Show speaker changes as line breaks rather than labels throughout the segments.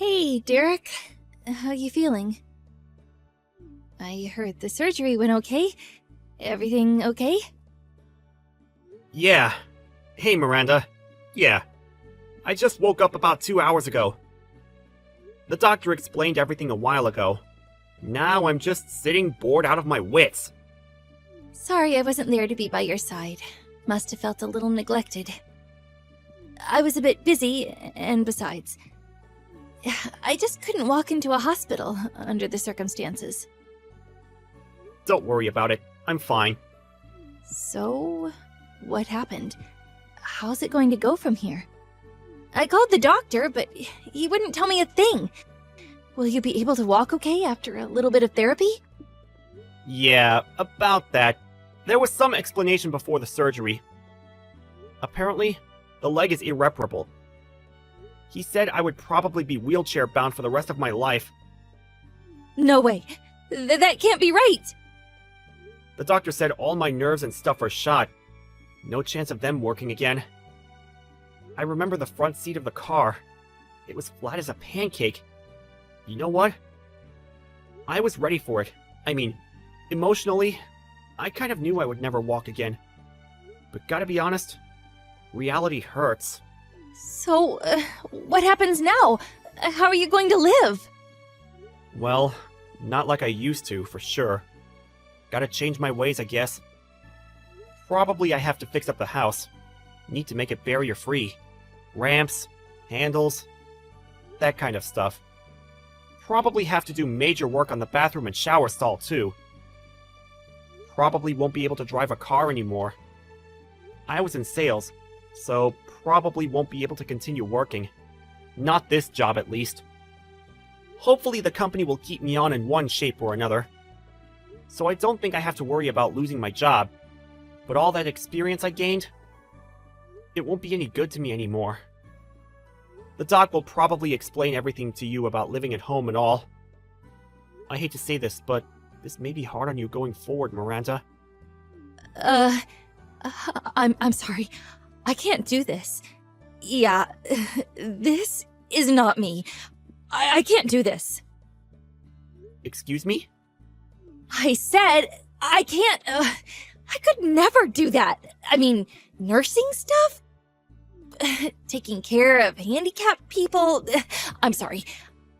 Hey, Derek. How you feeling? I heard the surgery went okay. Everything okay?
Yeah. Hey, Miranda. Yeah. I just woke up about 2 hours ago. The doctor explained everything a while ago. Now I'm just sitting bored out of my wits.
Sorry I wasn't there to be by your side. Must have felt a little neglected. I was a bit busy, and besides, I just couldn't walk into a hospital under the circumstances.
Don't worry about it. I'm fine.
So, what happened? How's it going to go from here? I called the doctor, but he wouldn't tell me a thing. Will you be able to walk okay after a little bit of therapy?
Yeah, about that. There was some explanation before the surgery. Apparently, the leg is irreparable. He said I would probably be wheelchair-bound for the rest of my life.
No way. That can't be right!
The doctor said all my nerves and stuff are shot. No chance of them working again. I remember the front seat of the car. It was flat as a pancake. You know what? I was ready for it. I mean, emotionally, I kind of knew I would never walk again. But gotta be honest, reality hurts.
So, what happens now? How are you going to live?
Well, not like I used to, for sure. Gotta change my ways, I guess. Probably I have to fix up the house. Need to make it barrier-free. Ramps, handles, that kind of stuff. Probably have to do major work on the bathroom and shower stall, too. Probably won't be able to drive a car anymore. I was in sales, so probably won't be able to continue working. Not this job, at least. Hopefully the company will keep me on in one shape or another. So I don't think I have to worry about losing my job. But all that experience I gained, it won't be any good to me anymore. The doc will probably explain everything to you about living at home and all. I hate to say this, but this may be hard on you going forward, Miranda.
I'm sorry. I can't do this. Yeah, this is not me. I can't do this.
Excuse me?
I said I can't. I could never do that. I mean, nursing stuff? Taking care of handicapped people? I'm sorry.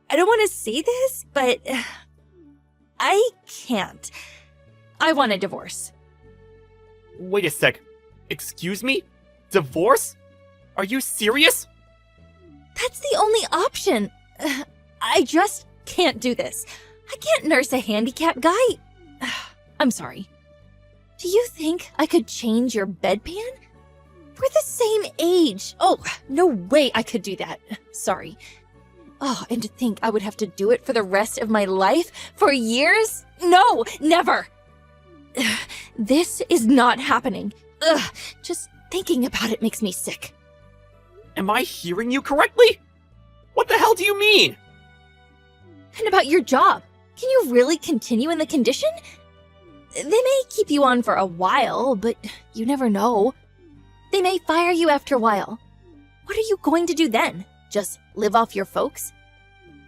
I don't want to say this, but I can't. I want a divorce.
Wait a sec. Excuse me? Divorce? Are you serious?
That's the only option. I just can't do this. I can't nurse a handicapped guy. I'm sorry. Do you think I could change your bedpan? We're the same age. Oh, no way I could do that. Sorry. Oh, and to think I would have to do it for the rest of my life? For years? No, never. This is not happening. Ugh, just thinking about it makes me sick.
Am I hearing you correctly? What the hell do you mean?
And about your job. Can you really continue in the condition? They may keep you on for a while, but you never know. They may fire you after a while. What are you going to do then? Just live off your folks?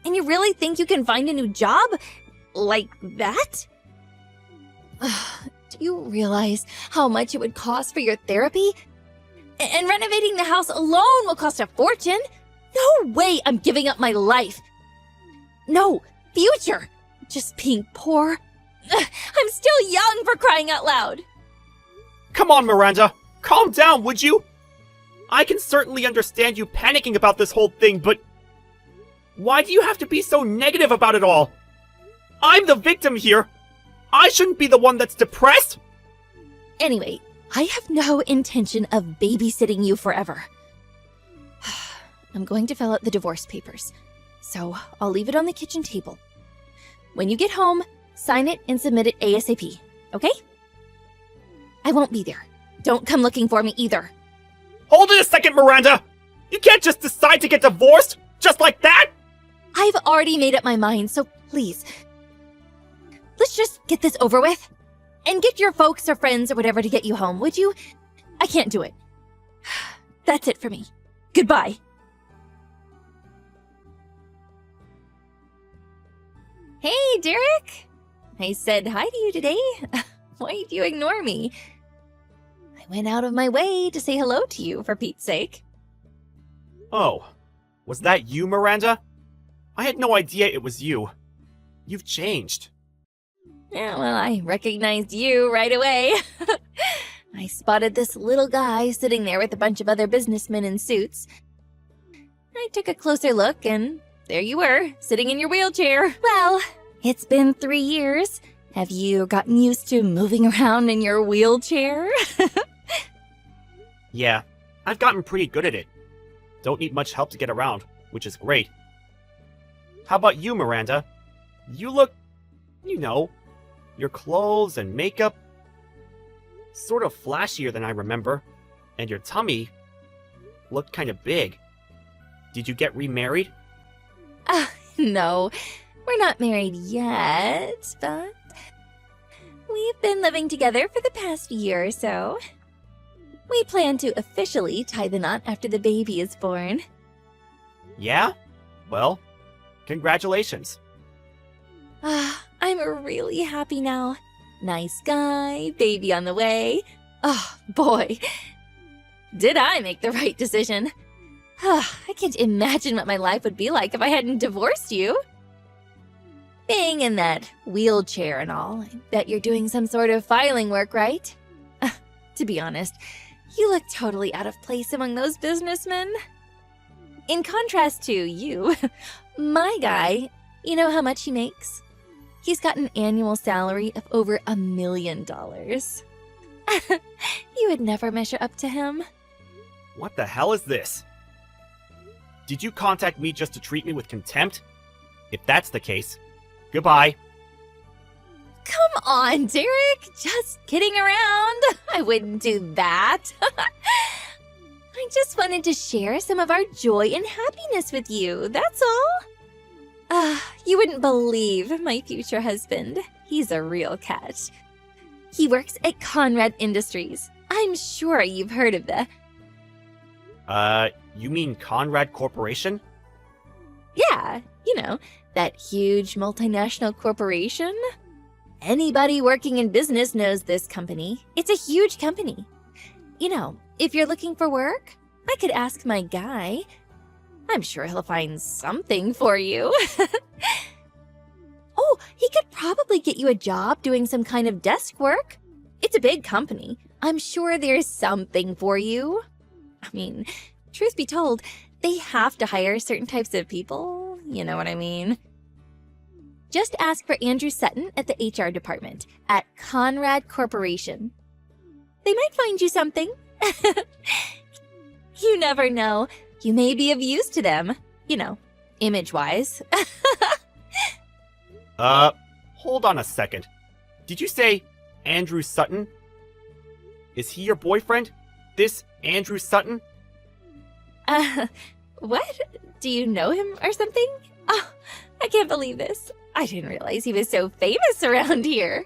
And you really think you can find a new job? Like that? Do you realize how much it would cost for your therapy? And renovating the house alone will cost a fortune. No way I'm giving up my life. No, future. Just being poor. I'm still young, for crying out loud.
Come on, Miranda. Calm down, would you? I can certainly understand you panicking about this whole thing, but why do you have to be so negative about it all? I'm the victim here. I shouldn't be the one that's depressed.
Anyway, I have no intention of babysitting you forever. I'm going to fill out the divorce papers, so I'll leave it on the kitchen table. When you get home, sign it and submit it ASAP, okay? I won't be there. Don't come looking for me either.
Hold it a second, Miranda! You can't just decide to get divorced, just like that!
I've already made up my mind, so please, let's just get this over with. And get your folks or friends or whatever to get you home, would you? I can't do it. That's it for me. Goodbye. Hey, Derek! I said hi to you today. Why'd you ignore me? I went out of my way to say hello to you, for Pete's sake.
Oh, was that you, Miranda? I had no idea it was you. You've changed.
Yeah, well, I recognized you right away. I spotted this little guy sitting there with a bunch of other businessmen in suits. I took a closer look, and there you were, sitting in your wheelchair. Well, it's been 3 years. Have you gotten used to moving around in your wheelchair?
Yeah, I've gotten pretty good at it. Don't need much help to get around, which is great. How about you, Miranda? You look, your clothes and makeup, sort of flashier than I remember, and your tummy looked kind of big. Did you get remarried?
No, we're not married yet, but we've been living together for the past year or so. We plan to officially tie the knot after the baby is born.
Yeah? Well, congratulations.
I'm really happy now. Nice guy, baby on the way. Oh, boy. Did I make the right decision? I can't imagine what my life would be like if I hadn't divorced you. Being in that wheelchair and all, I bet you're doing some sort of filing work, right? To be honest, you look totally out of place among those businessmen. In contrast to you, my guy, you know how much he makes? He's got an annual salary of over $1 million. You would never measure up to him.
What the hell is this? Did you contact me just to treat me with contempt? If that's the case, goodbye.
Come on, Derek. Just kidding around. I wouldn't do that. I just wanted to share some of our joy and happiness with you, that's all. You wouldn't believe my future husband. He's a real catch. He works at Conrad Industries. I'm sure you've heard of the...
You mean Conrad Corporation?
Yeah, that huge multinational corporation. Anybody working in business knows this company. It's a huge company. If you're looking for work, I could ask my guy. I'm sure he'll find something for you. Oh, he could probably get you a job doing some kind of desk work. It's a big company. I'm sure there's something for you. I mean, truth be told, they have to hire certain types of people. You know what I mean? Just ask for Andrew Sutton at the HR department at Conrad Corporation. They might find you something. You never know. You may be of use to them. Image-wise.
Hold on a second. Did you say Andrew Sutton? Is he your boyfriend? This Andrew Sutton?
What? Do you know him or something? Oh, I can't believe this. I didn't realize he was so famous around here.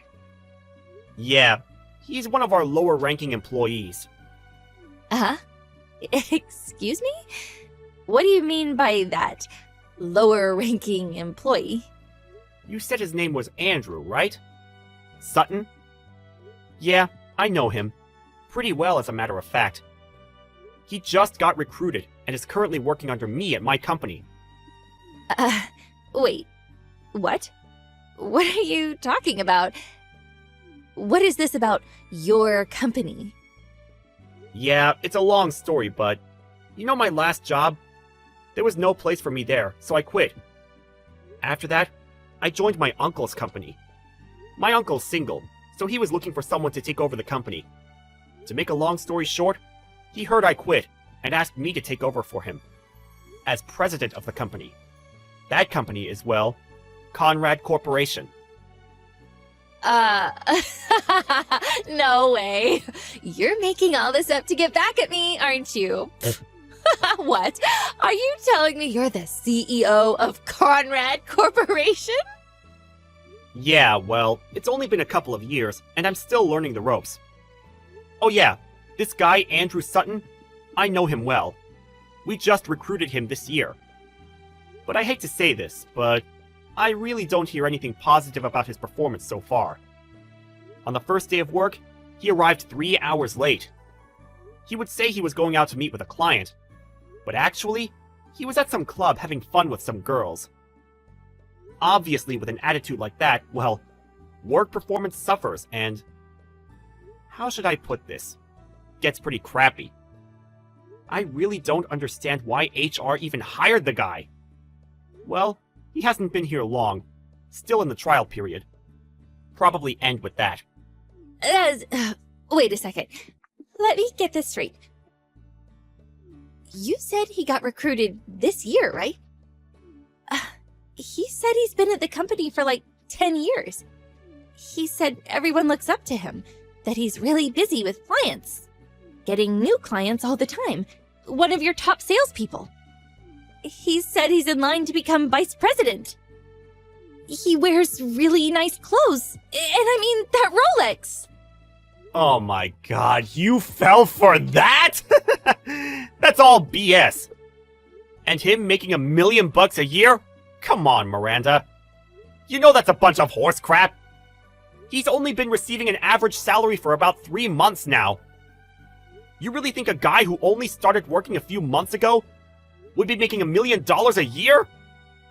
Yeah, he's one of our lower-ranking employees.
Excuse me? What do you mean by that? Lower-ranking employee?
You said his name was Andrew, right? Sutton? Yeah, I know him. Pretty well, as a matter of fact. He just got recruited and is currently working under me at my company.
Wait. What? What are you talking about? What is this about your company?
Yeah, it's a long story, but my last job? There was no place for me there, so I quit. After that, I joined my uncle's company. My uncle's single, so he was looking for someone to take over the company. To make a long story short, he heard I quit and asked me to take over for him as president of the company. That company is, well, Conrad Corporation.
No way. You're making all this up to get back at me, aren't you? What? Are you telling me you're the CEO of Conrad Corporation?
Yeah, well, it's only been a couple of years, and I'm still learning the ropes. Oh yeah, this guy, Andrew Sutton, I know him well. We just recruited him this year. But I hate to say this, but I really don't hear anything positive about his performance so far. On the first day of work, he arrived 3 hours late. He would say he was going out to meet with a client, but actually, he was at some club having fun with some girls. Obviously, with an attitude like that, well, work performance suffers and... how should I put this? Gets pretty crappy. I really don't understand why HR even hired the guy. Well, he hasn't been here long. Still in the trial period. Probably end with that.
Wait a second. Let me get this straight. You said he got recruited this year, right? He said he's been at the company for like 10 years. He said everyone looks up to him, that he's really busy with clients. Getting new clients all the time. One of your top salespeople. He said he's in line to become vice president. He wears really nice clothes. And I mean, that Rolex.
Oh my god, you fell for that?! That's all BS. And him making $1 million a year? Come on, Miranda. You know that's a bunch of horse crap. He's only been receiving an average salary for about 3 months now. You really think a guy who only started working a few months ago would be making $1 million a year?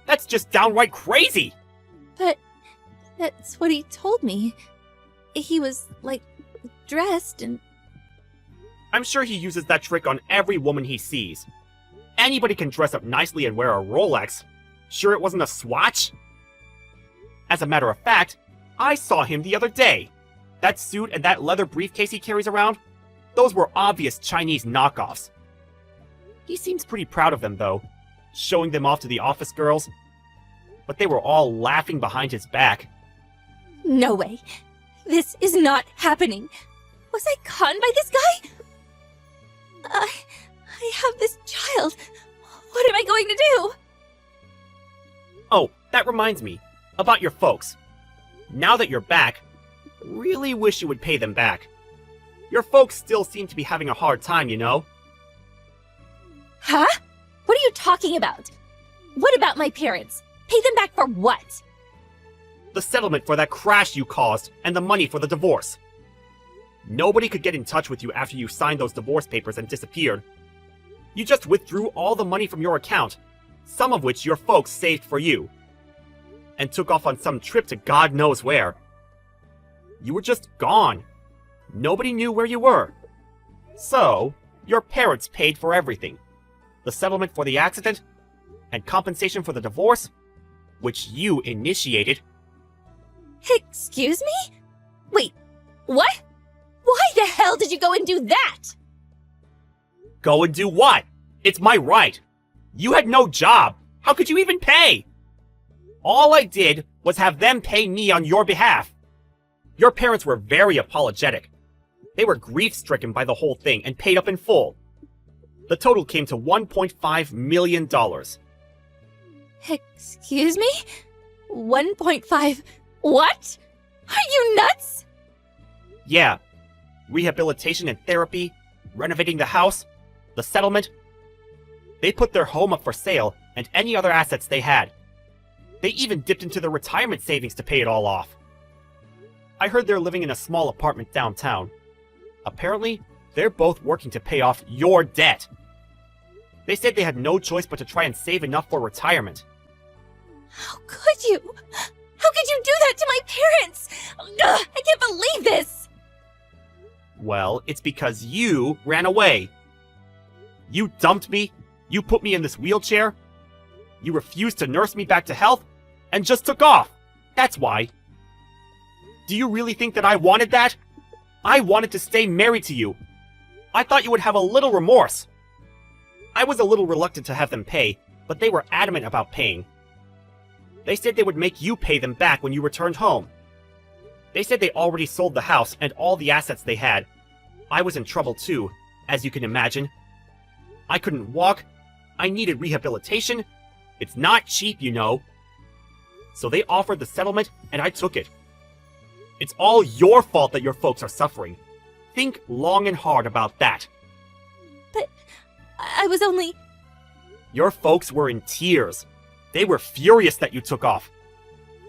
That's just downright crazy!
But that's what he told me. He was, like, dressed and...
I'm sure he uses that trick on every woman he sees. Anybody can dress up nicely and wear a Rolex. Sure it wasn't a Swatch? As a matter of fact, I saw him the other day. That suit and that leather briefcase he carries around, those were obvious Chinese knockoffs. He seems pretty proud of them, though, showing them off to the office girls. But they were all laughing behind his back.
No way. This is not happening. Was I conned by this guy? I have this child. What am I going to do?
Oh, that reminds me. About your folks. Now that you're back, really wish you would pay them back. Your folks still seem to be having a hard time, you know?
Huh? What are you talking about? What about my parents? Pay them back for what?
The settlement for that crash you caused, and the money for the divorce. Nobody could get in touch with you after you signed those divorce papers and disappeared. You just withdrew all the money from your account, some of which your folks saved for you, and took off on some trip to God knows where. You were just gone. Nobody knew where you were. So, your parents paid for everything. The settlement for the accident, and compensation for the divorce, which you initiated.
Excuse me? Wait, what? Why the hell did you go and do that?
Go and do what? It's my right. You had no job. How could you even pay? All I did was have them pay me on your behalf. Your parents were very apologetic. They were grief-stricken by the whole thing and paid up in full. The total came to $1.5 million.
Excuse me? 1.5... What? Are you nuts?
Yeah. Rehabilitation and therapy, renovating the house, the settlement. They put their home up for sale and any other assets they had. They even dipped into their retirement savings to pay it all off. I heard they're living in a small apartment downtown. Apparently, they're both working to pay off your debt. They said they had no choice but to try and save enough for retirement.
How could you? How could you do that to my parents? Ugh, I can't believe this!
Well, it's because you ran away. You dumped me, you put me in this wheelchair, you refused to nurse me back to health, and just took off. That's why. Do you really think that I wanted that? I wanted to stay married to you. I thought you would have a little remorse. I was a little reluctant to have them pay, but they were adamant about paying. They said they would make you pay them back when you returned home. They said they already sold the house and all the assets they had. I was in trouble too, as you can imagine. I couldn't walk. I needed rehabilitation. It's not cheap, you know. So they offered the settlement, and I took it. It's all your fault that your folks are suffering. Think long and hard about that.
But I was only...
Your folks were in tears. They were furious that you took off.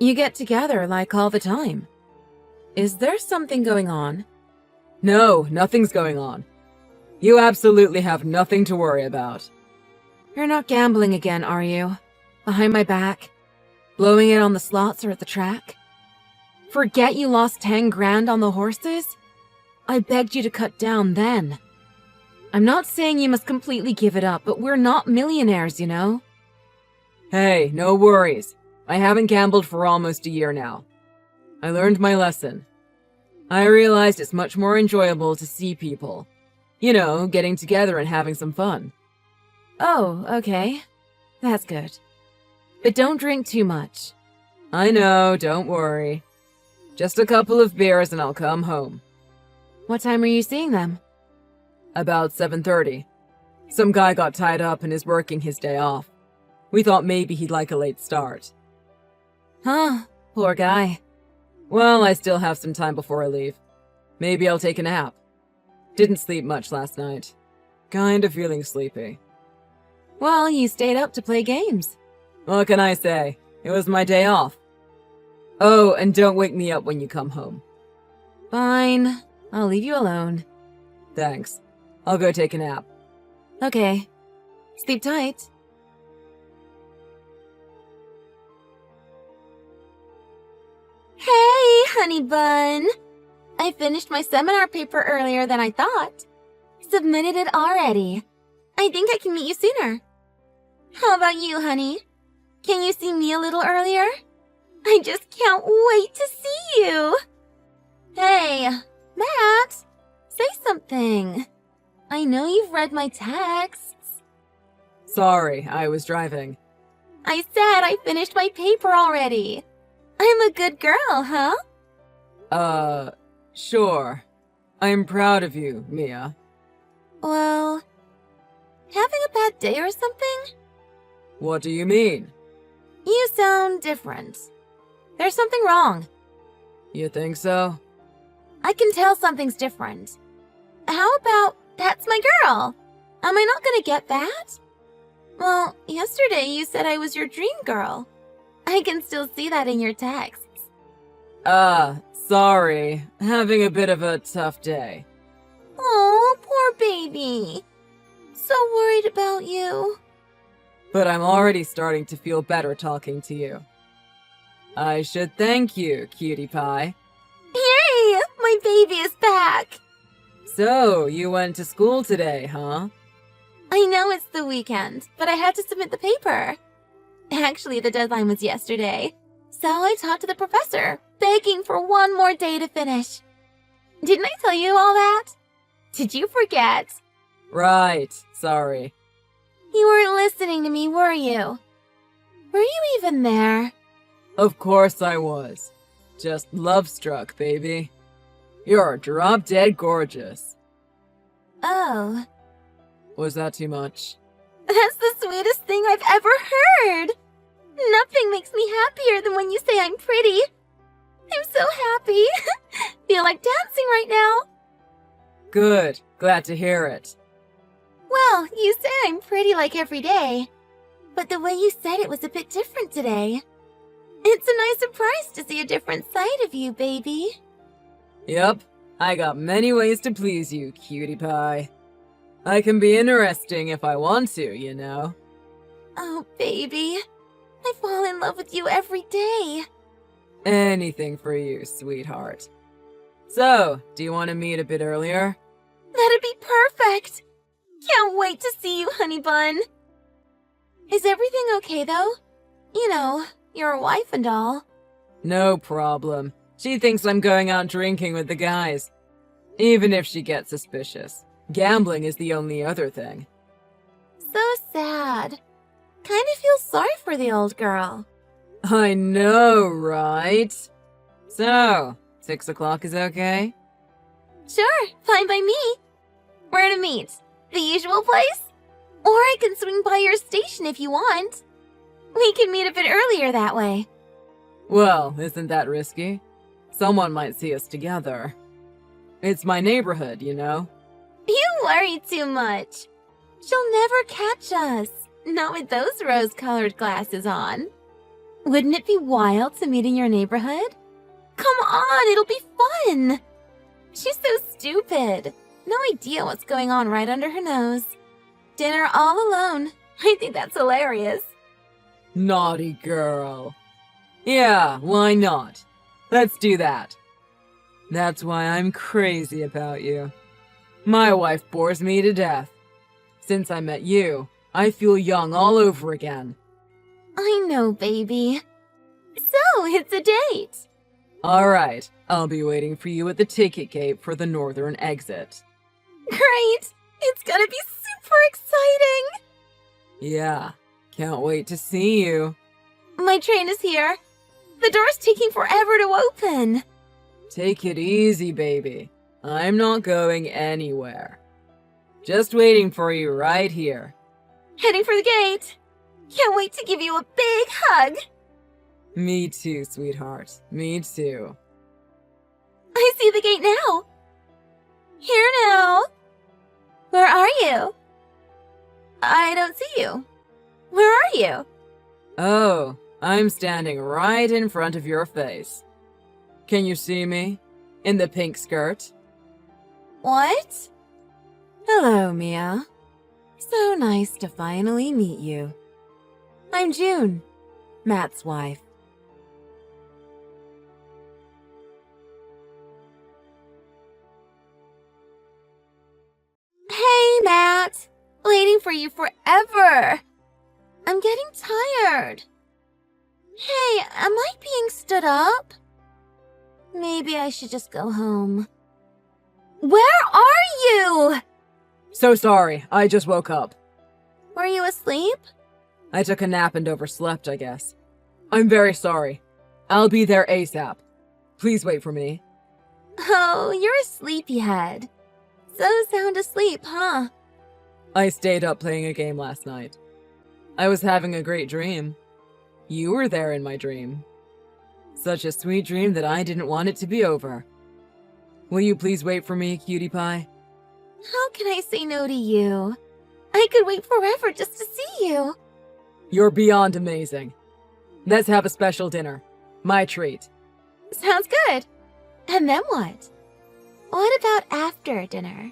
You get together like all the time. Is there something going on?
No, nothing's going on. You absolutely have nothing to worry about.
You're not gambling again, are you? Behind my back? Blowing it on the slots or at the track? Forget you lost 10 grand on the horses? I begged you to cut down then. I'm not saying you must completely give it up, but we're not millionaires, you know?
Hey, no worries. I haven't gambled for almost a year now. I learned my lesson. I realized it's much more enjoyable to see people. You know, getting together and having some fun.
Oh, okay. That's good. But don't drink too much.
I know, don't worry. Just a couple of beers and I'll come home.
What time are you seeing them?
About 7:30. Some guy got tied up and is working his day off. We thought maybe he'd like a late start.
Huh, poor guy.
Well, I still have some time before I leave. Maybe I'll take a nap. Didn't sleep much last night. Kinda feeling sleepy.
Well, you stayed up to play games.
What can I say? It was my day off. Oh, and don't wake me up when you come home.
Fine. I'll leave you alone.
Thanks. I'll go take a nap.
Okay. Sleep tight. Hey, honey bun. I finished my seminar paper earlier than I thought. Submitted it already. I think I can meet you sooner. How about you, honey? Can you see me a little earlier? I just can't wait to see you. Hey, Matt, say something. I know you've read my texts.
Sorry, I was driving.
I said I finished my paper already. I'm a good girl, huh?
Sure. I'm proud of you, Mia.
Well, having a bad day or something?
What do you mean?
You sound different. There's something wrong.
You think so?
I can tell something's different. How about that's my girl? Am I not gonna get that? Well, yesterday you said I was your dream girl. I can still see that in your texts.
Sorry. Having a bit of a tough day.
Oh, poor baby. So worried about you.
But I'm already starting to feel better talking to you. I should thank you, cutie pie.
Yay! My baby is back!
So, you went to school today, huh?
I know it's the weekend, but I had to submit the paper. Actually, the deadline was yesterday. So I talked to the professor, begging for one more day to finish. Didn't I tell you all that? Did you forget?
Right, sorry.
You weren't listening to me, were you? Were you even there?
Of course I was. Just love-struck, baby. You're drop-dead gorgeous.
Oh,
Was that too much?
that's the sweetest thing I've ever heard. Nothing makes me happier than when you say I'm pretty. I'm so happy. Feel like dancing right now.
Good. Glad to hear it.
Well, you say I'm pretty like every day. But the way you said it was a bit different today. It's a nice surprise to see a different side of you, baby.
Yep. I got many ways to please you, cutie pie. I can be interesting if I want to, you know.
Oh, baby. I fall in love with you every day.
Anything for you, sweetheart. So, do you want to meet a bit earlier?
That'd be perfect. Can't wait to see you, honey bun. Is everything okay, though? You know, your wife and all.
No problem. She thinks I'm going out drinking with the guys. Even if she gets suspicious. Gambling is the only other thing.
So sad. Kind of feel sorry for the old girl.
I know, right? So, 6 o'clock is okay?
Sure, fine by me. Where to meet? The usual place? Or I can swing by your station if you want. We can meet a bit earlier that way.
Well, isn't that risky? Someone might see us together. It's my neighborhood, you know?
You worry too much. She'll never catch us. Not with those rose-colored glasses on. Wouldn't it be wild to meet in your neighborhood? Come on, it'll be fun! She's so stupid. No idea what's going on right under her nose. Dinner all alone. I think that's hilarious.
Naughty girl. Yeah, why not? Let's do that. That's why I'm crazy about you. My wife bores me to death. Since I met you, I feel young all over again.
I know, baby. So, it's a date.
All right, I'll be waiting for you at the ticket gate for the northern exit.
Great! It's gonna be super exciting!
Yeah, can't wait to see you.
My train is here. The door's taking forever to open.
Take it easy, baby. I'm not going anywhere. Just waiting for you right here.
Heading for the gate. Can't wait to give you a big hug.
Me too, sweetheart. Me too.
I see the gate now. Here now. Where are you? I don't see you. Where are you?
Oh, I'm standing right in front of your face. Can you see me? In the pink skirt?
What? Hello, Mia. So nice to finally meet you. I'm June, Matt's wife. Hey, Matt. Waiting for you forever. I'm getting tired. Hey, am I being stood up? Maybe I should just go home. Where are you?
So sorry, I just woke up.
Were you asleep?
I took a nap and overslept, I guess. I'm very sorry. I'll be there ASAP. Please wait for me.
Oh, you're a sleepyhead. So sound asleep, huh?
I stayed up playing a game last night. I was having a great dream. You were there in my dream. Such a sweet dream that I didn't want it to be over. Will you please wait for me, cutie pie?
How can I say no to you? I could wait forever just to see you.
You're beyond amazing. Let's have a special dinner. My treat.
Sounds good. And then what? What about after dinner?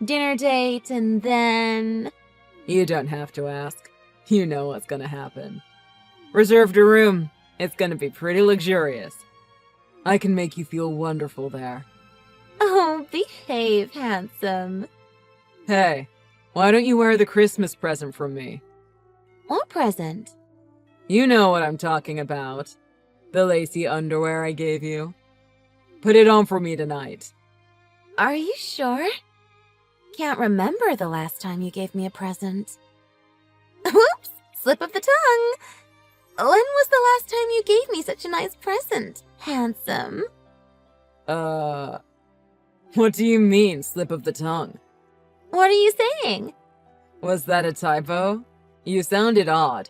Dinner date and then...
You don't have to ask. You know what's gonna happen. Reserved a room. It's gonna be pretty luxurious. I can make you feel wonderful there.
Oh, behave, handsome.
Hey, why don't you wear the Christmas present from me?
What present?
You know what I'm talking about. The lacy underwear I gave you. Put it on for me tonight.
Are you sure? Can't remember the last time you gave me a present. Whoops! Slip of the tongue! When was the last time you gave me such a nice present, handsome?
What do you mean, slip of the tongue?
What are you saying?
Was that a typo? You sounded odd.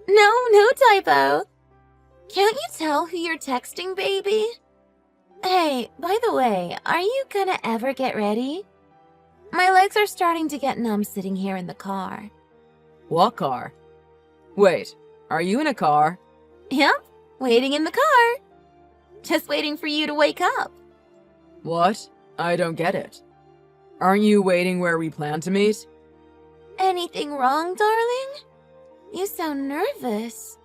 No typo. Can't you tell who you're texting, baby? Hey, by the way, are you gonna ever get ready? My legs are starting to get numb sitting here in the car.
What car? Wait, are you in a car?
Yep, waiting in the car. Just waiting for you to wake up.
What? I don't get it. Aren't you waiting where we plan to meet?
Anything wrong, darling? You sound nervous.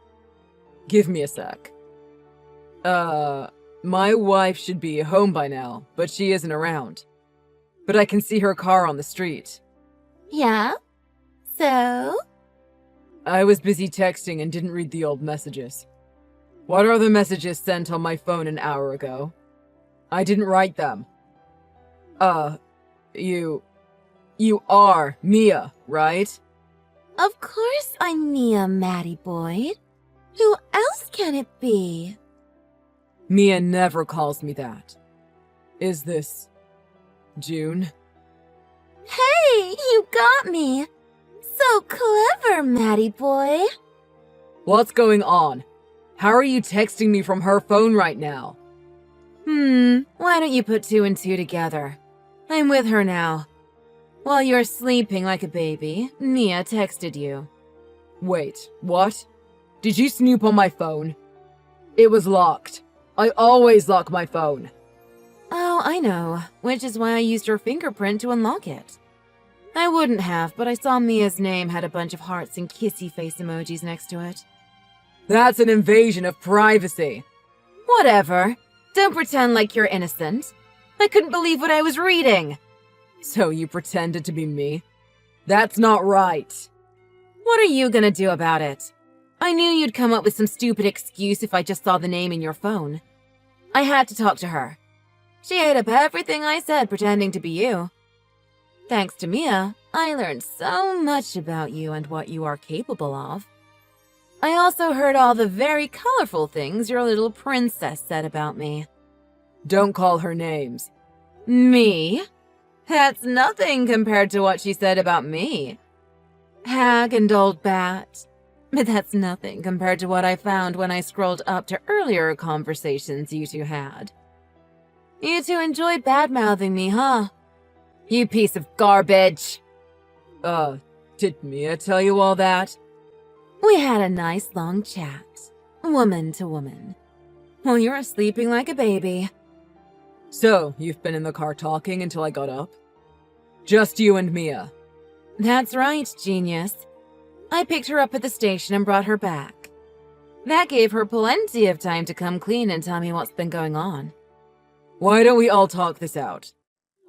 Give me a sec. My wife should be home by now, but she isn't around. But I can see her car on the street.
Yeah? So?
I was busy texting and didn't read the old messages. What are the messages sent on my phone an hour ago? I didn't write them. You are Mia, right?
Of course I'm Mia, Maddie boy. Who else can it be?
Mia never calls me that. Is this June?
Hey, you got me. So clever, Maddie boy.
What's going on? How are you texting me from her phone right now?
Why don't you put two and two together? I'm with her now. While you're sleeping like a baby, Mia texted you.
Wait, what? Did you snoop on my phone? It was locked. I always lock my phone.
Oh, I know, which is why I used your fingerprint to unlock it. I wouldn't have, but I saw Mia's name had a bunch of hearts and kissy face emojis next to it.
That's an invasion of privacy.
Whatever. Don't pretend like you're innocent. I couldn't believe what I was reading.
So you pretended to be me? That's not right.
What are you gonna do about it? I knew you'd come up with some stupid excuse if I just saw the name in your phone. I had to talk to her. She ate up everything I said pretending to be you. Thanks to Mia, I learned so much about you and what you are capable of. I also heard all the very colorful things your little princess said about me.
Don't call her names.
Me? That's nothing compared to what she said about me. Hag and old bat. But that's nothing compared to what I found when I scrolled up to earlier conversations you two had. You two enjoyed bad-mouthing me, huh? You piece of garbage.
Did Mia tell you all that?
We had a nice long chat, woman to woman. While you were sleeping like a baby.
So, you've been in the car talking until I got up? Just you and Mia?
That's right, genius. I picked her up at the station and brought her back. That gave her plenty of time to come clean and tell me what's been going on.
Why don't we all talk this out?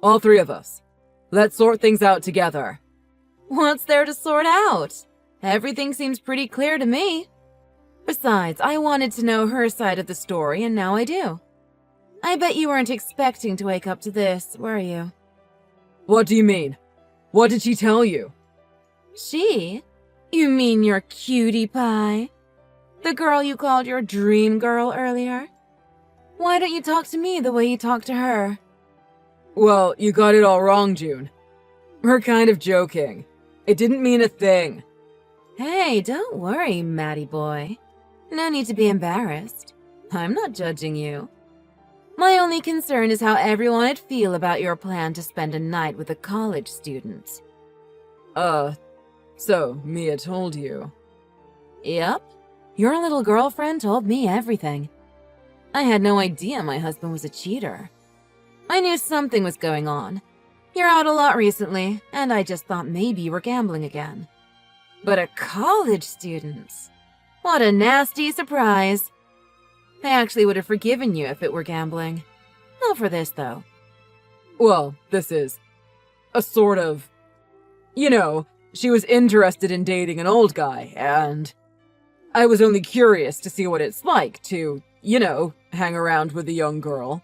All three of us. Let's sort things out together.
What's there to sort out? Everything seems pretty clear to me. Besides, I wanted to know her side of the story, and now I do. I bet you weren't expecting to wake up to this, were you?
What do you mean? What did she tell you?
She? You mean your cutie pie? The girl you called your dream girl earlier? Why don't you talk to me the way you talk to her?
Well, you got it all wrong, June. We're kind of joking. It didn't mean a thing.
Hey, don't worry, Matty boy. No need to be embarrassed. I'm not judging you. My only concern is how everyone would feel about your plan to spend a night with a college student.
So Mia told you?
Yep. Your little girlfriend told me everything. I had no idea my husband was a cheater. I knew something was going on. You're out a lot recently, and I just thought maybe you were gambling again. But a college student? What a nasty surprise. I actually would have forgiven you if it were gambling. Not for this, though.
Well, this is a sort of... You know, she was interested in dating an old guy, and I was only curious to see what it's like to, you know, hang around with a young girl.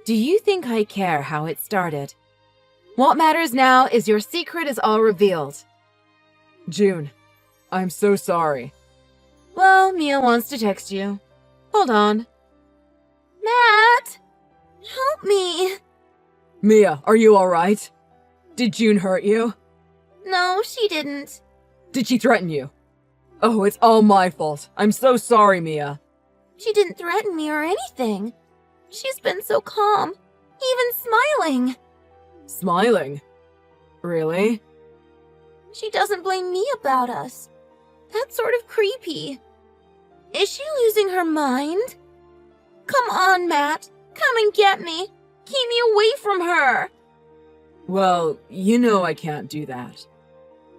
Do you think I care how it started? What matters now is your secret is all revealed.
June, I'm so sorry.
Well, Mia wants to text you. Hold on. Matt! Help me!
Mia, are you alright? Did June hurt you?
No, she didn't.
Did she threaten you? Oh, it's all my fault. I'm so sorry, Mia.
She didn't threaten me or anything. She's been so calm, even smiling.
Smiling? Really?
She doesn't blame me about us. That's sort of creepy. Is she losing her mind? Come on, Matt. Come and get me. Keep me away from her.
Well, you know I can't do that.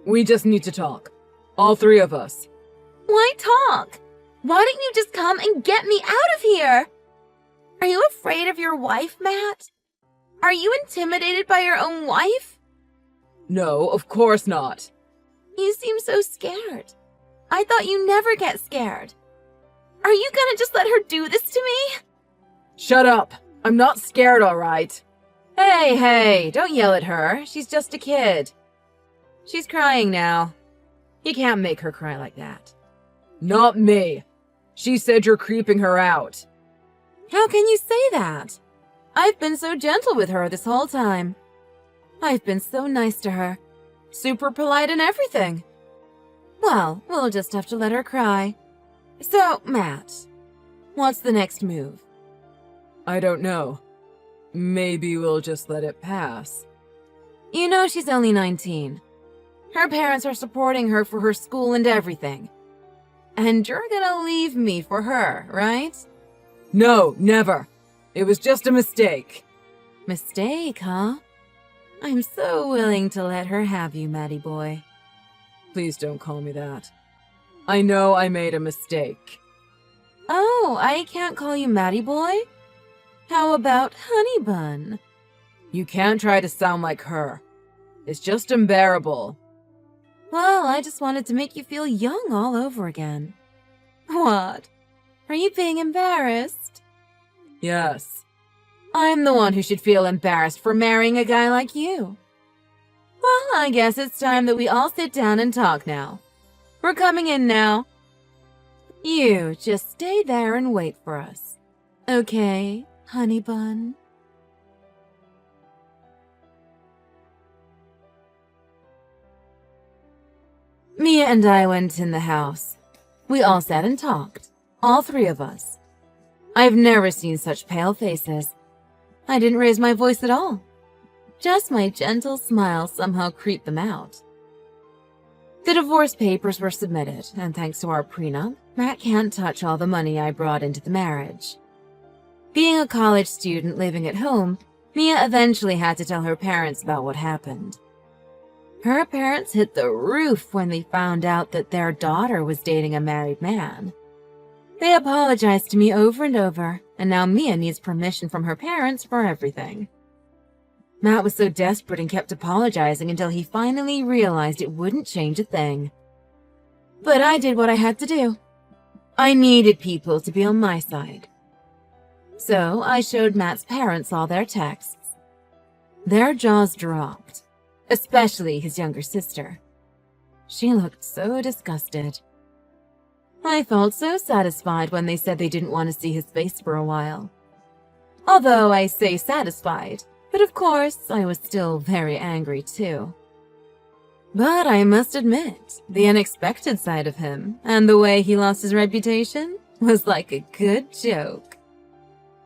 We just need to talk. All three of us.
Why talk? Why don't you just come and get me out of here? Are you afraid of your wife, Matt? Are you intimidated by your own wife?
No, of course not.
You seem so scared. I thought you never get scared. Are you gonna just let her do this to me?
Shut up. I'm not scared, alright?
Hey, don't yell at her. She's just a kid. She's crying now. You can't make her cry like that.
Not me. She said you're creeping her out.
How can you say that? I've been so gentle with her this whole time. I've been so nice to her. Super polite and everything. Well, we'll just have to let her cry. So, Matt, what's the next move?
I don't know. Maybe we'll just let it pass.
You know she's only 19. Her parents are supporting her for her school and everything.
And you're gonna leave me for her, right? No, never. It was just a mistake.
Mistake, huh? I'm so willing to let her have you, Matty boy.
Please don't call me that. I know I made a mistake.
Oh, I can't call you Matty boy? How about Honey Bun?
You can't try to sound like her. It's just unbearable.
Well, I just wanted to make you feel young all over again. What? Are you being embarrassed?
Yes. I'm the one who should feel embarrassed for marrying a guy like you.
Well, I guess it's time that we all sit down and talk now. We're coming in now. You just stay there and wait for us. Okay, Honey Bun? Mia and I went in the house. We all sat and talked, all three of us. I've never seen such pale faces. I didn't raise my voice at all. Just my gentle smile somehow creeped them out. The divorce papers were submitted, and thanks to our prenup, Matt can't touch all the money I brought into the marriage. Being a college student living at home, Mia eventually had to tell her parents about what happened. Her parents hit the roof when they found out that their daughter was dating a married man. They apologized to me over and over, and now Mia needs permission from her parents for everything. Matt was so desperate and kept apologizing until he finally realized it wouldn't change a thing. But I did what I had to do. I needed people to be on my side. So I showed Matt's parents all their texts. Their jaws dropped, especially his younger sister. She looked so disgusted. I felt so satisfied when they said they didn't want to see his face for a while. Although I say satisfied, but of course I was still very angry too. But I must admit, the unexpected side of him and the way he lost his reputation was like a good joke.